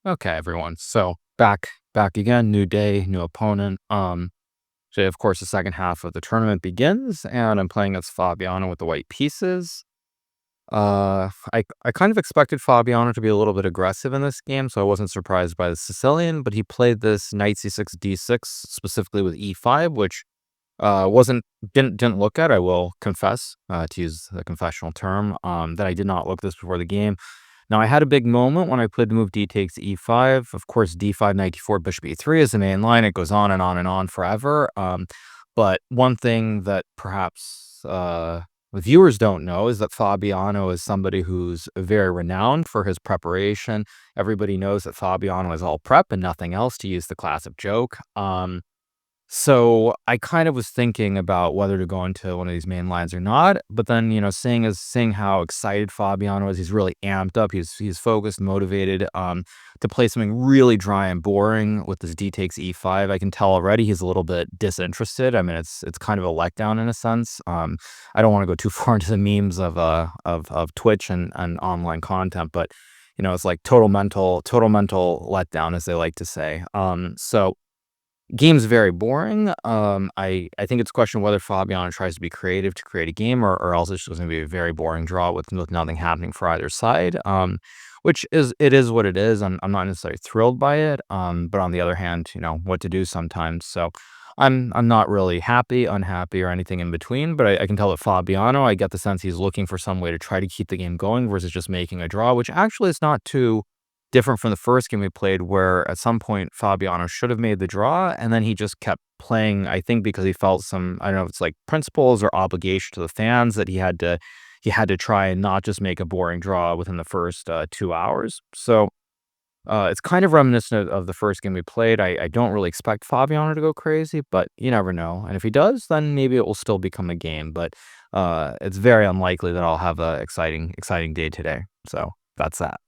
Okay, everyone. So back again, new day, new opponent. Today, of course, the second half of the tournament begins, and I'm playing against Fabiano with the white pieces. I kind of expected Fabiano to be a little bit aggressive in this game, so I wasn't surprised by the Sicilian, but he played this knight c6 d6 specifically with e5, which wasn't didn't look at. I will confess, to use the confessional term, that I did not look this before the game. Now, I had a big moment when I played the move d takes e5. Of course, d5, knight d4, bishop e3 is the main line. It goes on and on and on forever. But one thing that perhaps the viewers don't know is that Fabiano is somebody who's very renowned for his preparation. Everybody knows that Fabiano is all prep and nothing else, to use the classic joke. So I kind of was thinking about whether to go into one of these main lines or not, but then, seeing how excited Fabiano is, he's really amped up. He's focused, motivated, to play something really dry and boring with this d takes e5. I can tell already he's a little bit disinterested. I mean, it's kind of a letdown in a sense. I don't want to go too far into the memes of Twitch and online content, but it's like total mental letdown, as they like to say. So game's very boring. I think it's a question whether Fabiano tries to be creative to create a game, or else it's just going to be a very boring draw with nothing happening for either side. Which is what it is. I'm not necessarily thrilled by it. But on the other hand, what to do sometimes. So I'm not really happy, unhappy, or anything in between. But I can tell that Fabiano, I get the sense he's looking for some way to try to keep the game going versus just making a draw, which actually is not too different from the first game we played, where at some point Fabiano should have made the draw, and then he just kept playing, I think because he felt some, I don't know if it's like principles or obligation to the fans, that he had to try and not just make a boring draw within the first 2 hours. So it's kind of reminiscent of the first game we played. I don't really expect Fabiano to go crazy, but you never know. And if he does, then maybe it will still become a game. But it's very unlikely that I'll have a exciting day today. So that's that.